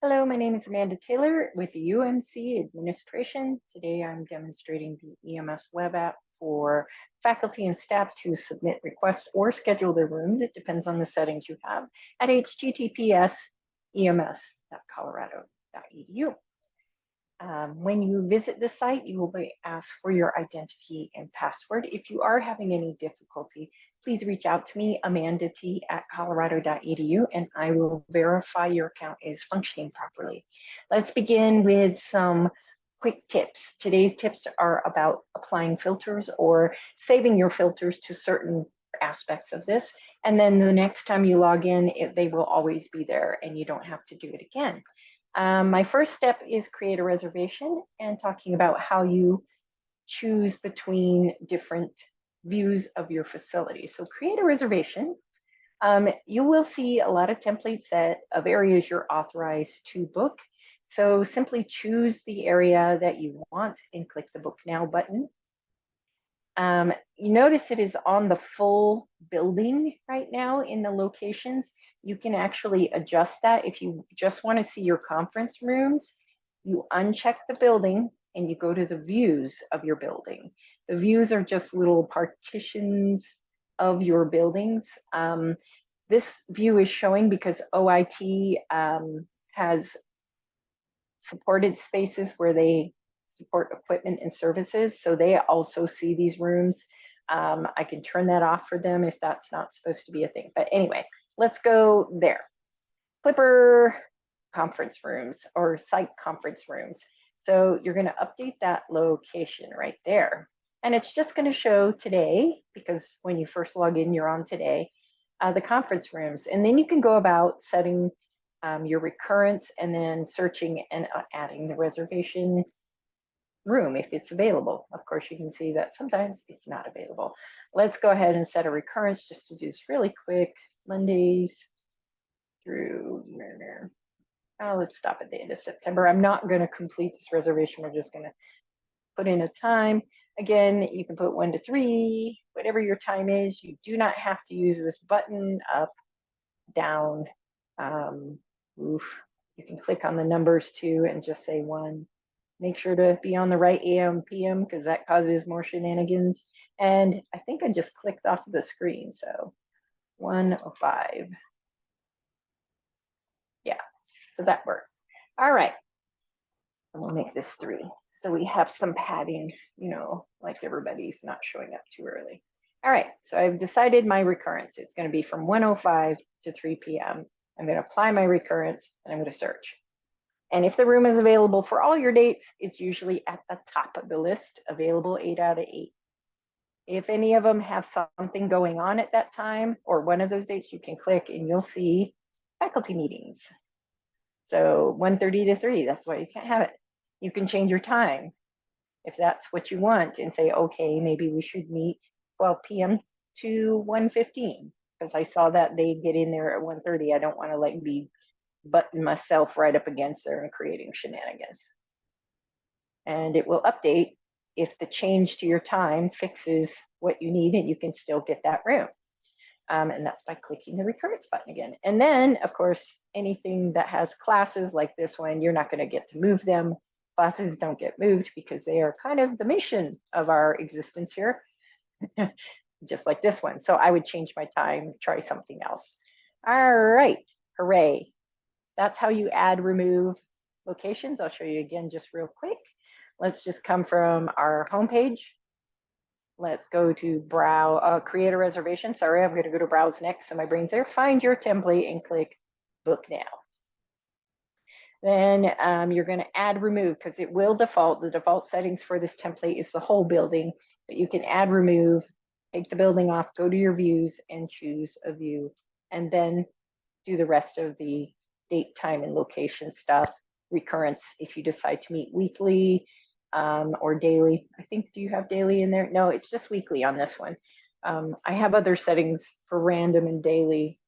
Hello, my name is Amanda Taylor with the UMC Administration. Today I'm demonstrating the EMS web app for faculty and staff to submit requests or schedule their rooms. It depends on the settings you have at https://ems.colorado.edu. When you visit the site, you will be asked for your identity and password. If you are having any difficulty, please reach out to me, amandat@colorado.edu, and I will verify your account is functioning properly. Let's begin with some quick tips. Today's tips are about applying filters or saving your filters to certain aspects of this. And then the next time you log in, they will always be there and you don't have to do it again. My first step is create a reservation and talking about how you choose between different views of your facility. So create a reservation. You will see a lot of templates of areas you're authorized to book. So simply choose the area that you want and click the Book Now button. You notice it is on the full building right now in the locations. You can actually adjust that. If you just want to see your conference rooms, you uncheck the building and you go to the views of your building. The views are just little partitions of your buildings. This view is showing because OIT has supported spaces where they support equipment and services. So they also see these rooms. I can turn that off for them if that's not supposed to be a thing. But anyway, let's go there. Clipper conference rooms or site conference rooms. So you're going to update that location right there. And it's just going to show today, because when you first log in, you're on today, the conference rooms. And then you can go about setting your recurrence and then searching and adding the reservation room if it's available. Of course, you can see that sometimes it's not available. Let's go ahead and set a recurrence just to do this really quick. Mondays through, let's stop at the end of September. I'm not going to complete this reservation. We're just going to put in a time. Again, you can put 1 to 3, whatever your time is. You do not have to use this button up, down. You can click on the numbers too and just say 1. Make sure to be on the right AM, PM, because that causes more shenanigans. And I think I just clicked off of the screen. So 105. Yeah, so that works. All right. And we'll make this 3. So we have some padding, like everybody's not showing up too early. All right, so I've decided my recurrence. It's going to be from 1:05 to 3 p.m. I'm going to apply my recurrence and I'm going to search. And if the room is available for all your dates, it's usually at the top of the list, available 8 out of 8. If any of them have something going on at that time or one of those dates, you can click and you'll see faculty meetings. So 1:30 to 3, that's why you can't have it. You can change your time if that's what you want and say, okay, maybe we should meet 12 p.m. to 1:15 because I saw that they get in there at 1:30. I don't want to be button myself right up against there and creating shenanigans. And it will update if the change to your time fixes what you need and you can still get that room. And that's by clicking the recurrence button again. And then, of course, anything that has classes like this one, you're not going to get to move them. Classes don't get moved because they are kind of the mission of our existence here, just like this one. So I would change my time, try something else. All right, hooray. That's how you add, remove locations. I'll show you again just real quick. Let's just come from our homepage. Let's go to create a reservation. Sorry, I'm going to go to browse next. So my brain's there. Find your template and click book now. Then you're going to add, remove because it will default. The default settings for this template is the whole building, but you can add, remove, take the building off, go to your views and choose a view, and then do the rest of the date, time, and location stuff. Recurrence if you decide to meet weekly or daily. I think, do you have daily in there? No, it's just weekly on this one. I have other settings for random and daily,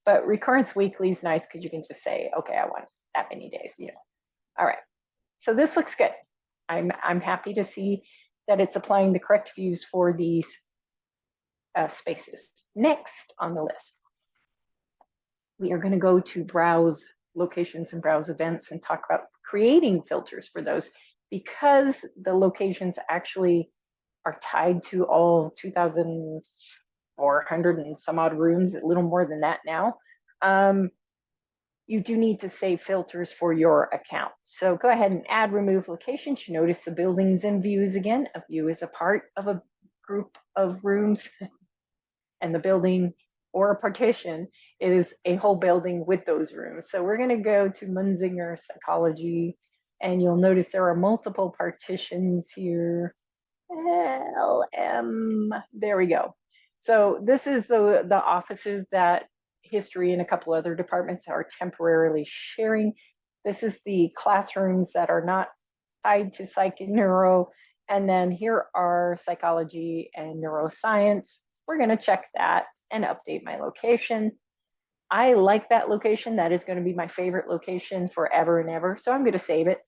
but recurrence weekly is nice because you can just say, okay, I want that many days, All right, so this looks good. I'm happy to see that it's applying the correct views for these spaces. Next on the list, we are going to go to browse locations and browse events and talk about creating filters for those, because the locations actually are tied to all 2,400 and some odd rooms, a little more than that now. You do need to save filters for your account. So go ahead and add remove locations. You notice the buildings and views again. A view is a part of a group of rooms, and the building or a partition is a whole building with those rooms. So we're going to go to Munzinger Psychology, and you'll notice there are multiple partitions here. LM, there we go. So this is the offices that history and a couple other departments are temporarily sharing. This is the classrooms that are not tied to psych and neuro. And then here are psychology and neuroscience. We're going to check that and update my location. I like that location. That is going to be my favorite location forever and ever. So I'm going to save it.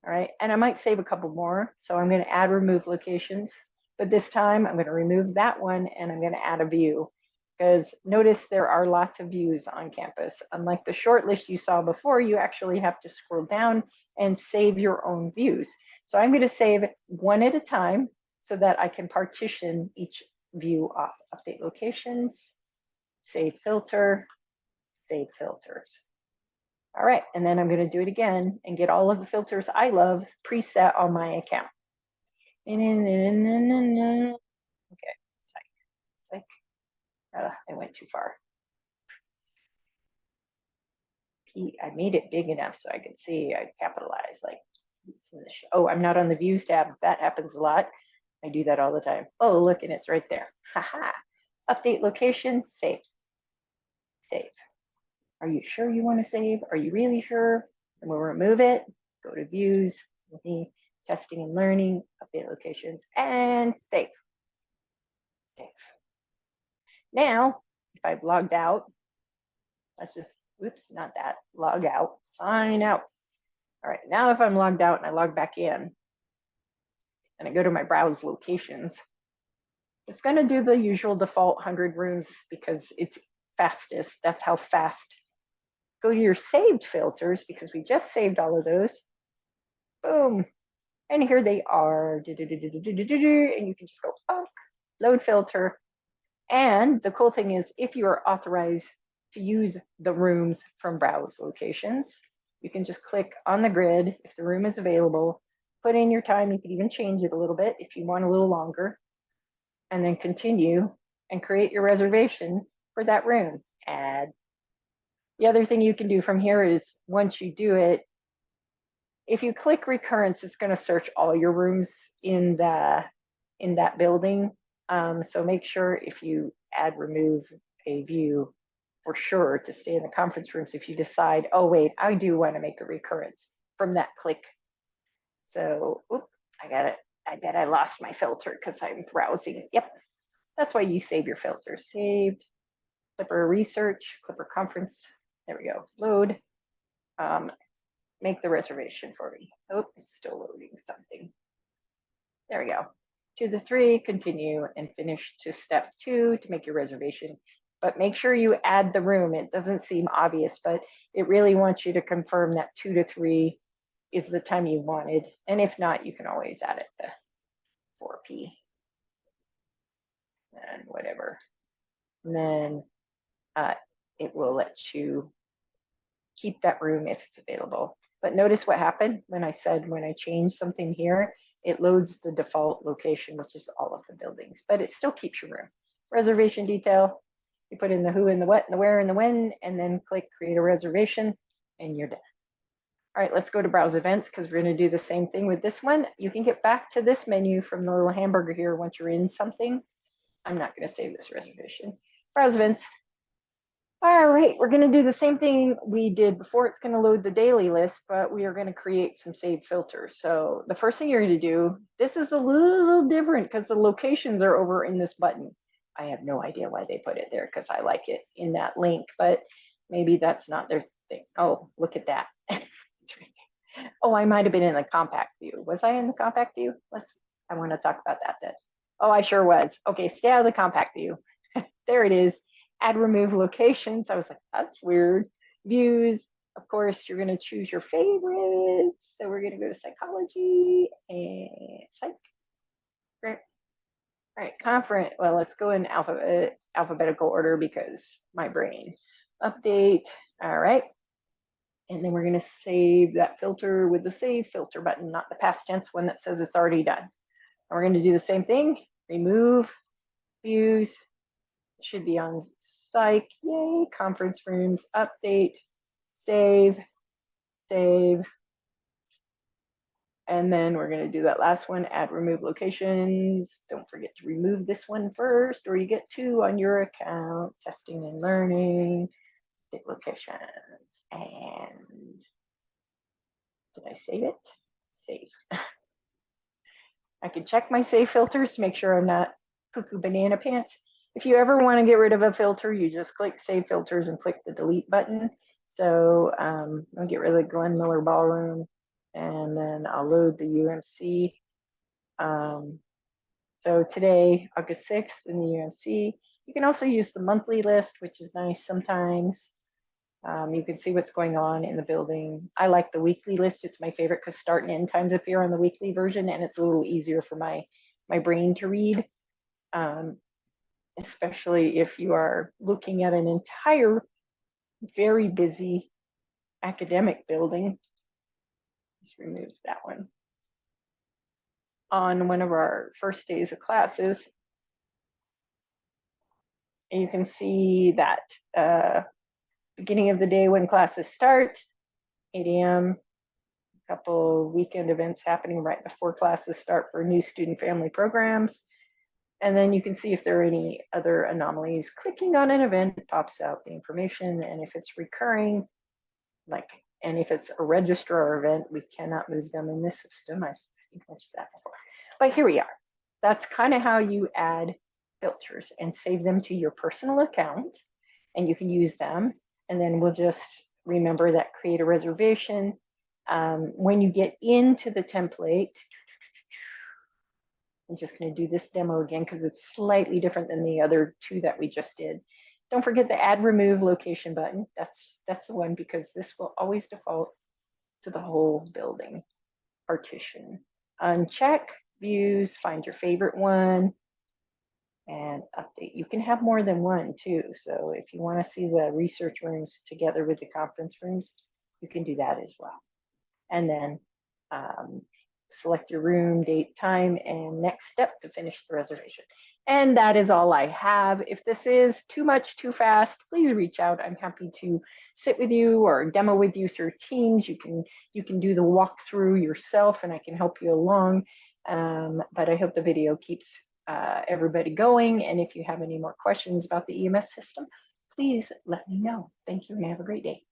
All right, and I might save a couple more. So I'm going to add remove locations, but this time I'm going to remove that one and I'm going to add a view, because notice there are lots of views on campus. Unlike the short list you saw before, you actually have to scroll down and save your own views. So I'm going to save one at a time so that I can partition each view off. Update locations, save filter, save filters. All right, and then I'm going to do it again and get all of the filters I love preset on my account. Okay, psych. I went too far. I made it big enough so I could see. I capitalized like. Oh, I'm not on the views tab. That happens a lot. I do that all the time. Oh, look, and it's right there. Haha. Update location, save. Save. Are you sure you want to save? Are you really sure? And we'll remove it. Go to views, testing and learning, update locations, and save. Save. Now, if I've logged out, let's just, oops, not that, log out, sign out. All right, now if I'm logged out and I log back in, and I go to my browse locations, it's going to do the usual default 100 rooms because it's fastest. That's how fast. Go to your saved filters because we just saved all of those. Boom. And here they are. And you can just go, oh, load filter. And the cool thing is, if you are authorized to use the rooms from browse locations, you can just click on the grid if the room is available, put in your time. You can even change it a little bit if you want a little longer, and then continue and create your reservation for that room. Add. The other thing you can do from here is, once you do it, if you click recurrence, it's going to search all your rooms in that building. So make sure if you add remove a view, for sure to stay in the conference rooms if you decide, oh wait, I do want to make a recurrence from that click. So, oops, I got it. I bet I lost my filter because I'm browsing. Yep, that's why you save your filters. Saved, Clipper research, Clipper conference. There we go. Load. Make the reservation for me. Oh, it's still loading something. There we go. 2 to 3, continue and finish to step 2 to make your reservation. But make sure you add the room. It doesn't seem obvious, but it really wants you to confirm that 2 to 3 is the time you wanted. And if not, you can always add it to 4P and whatever. And then it will let you keep that room if it's available. But notice what happened when I said, when I change something here, it loads the default location, which is all of the buildings, but it still keeps your room. Reservation detail, you put in the who and the what and the where and the when, and then click create a reservation and you're done. All right, let's go to browse events because we're going to do the same thing with this one. You can get back to this menu from the little hamburger here once you're in something. I'm not going to save this reservation. Browse events. All right, we're going to do the same thing we did before. It's going to load the daily list, but we are going to create some saved filters. So the first thing you're going to do, this is a little different because the locations are over in this button. I have no idea why they put it there because I like it in that link, but maybe that's not their thing. Oh, look at that. It's right there. Oh, I might have been in the compact view. Was I in the compact view? I want to talk about that then. Oh, I sure was. Okay, stay out of the compact view. There it is. Add, remove locations. I was like, that's weird. Views, of course, you're going to choose your favorites. So we're going to go to psychology and psych. Right. All right, conference. Well, let's go in alphabetical order because my brain. Update. All right. And then we're going to save that filter with the save filter button, not the past tense one that says it's already done. And we're going to do the same thing. Remove views. It should be on psych. Yay. Conference rooms. Update. Save. Save. And then we're going to do that last one, add, remove locations. Don't forget to remove this one first, or you get 2 on your account. Testing and learning, state locations. And did I save it? Save. I can check my save filters to make sure I'm not cuckoo banana pants. If you ever want to get rid of a filter, you just click save filters and click the delete button. So I'll get rid of the Glenn Miller Ballroom, and then I'll load the UMC. So today, August 6th in the UMC. You can also use the monthly list, which is nice sometimes. You can see what's going on in the building. I like the weekly list. It's my favorite because start and end times appear on the weekly version, and it's a little easier for my brain to read, especially if you are looking at an entire very busy academic building. Just remove that one. On one of our first days of classes, you can see that beginning of the day when classes start, 8 a.m., a couple weekend events happening right before classes start for new student family programs. And then you can see if there are any other anomalies. Clicking on an event pops out the information, and if it's recurring, and if it's a registrar event, we cannot move them in this system. I think I mentioned that before. But here we are. That's kind of how you add filters and save them to your personal account, and you can use them. And then we'll just remember that create a reservation. When you get into the template, I'm just going to do this demo again because it's slightly different than the other 2 that we just did. Don't forget the add, remove location button. That's the one, because this will always default to the whole building partition. Uncheck views, find your favorite one, and update. You can have more than one too. So if you want to see the research rooms together with the conference rooms, you can do that as well. And then select your room, date, time, and next step to finish the reservation. And that is all I have. If this is too much, too fast, please reach out. I'm happy to sit with you or demo with you through Teams. You can do the walkthrough yourself, and I can help you along. But I hope the video keeps everybody going. And if you have any more questions about the EMS system, please let me know. Thank you and have a great day.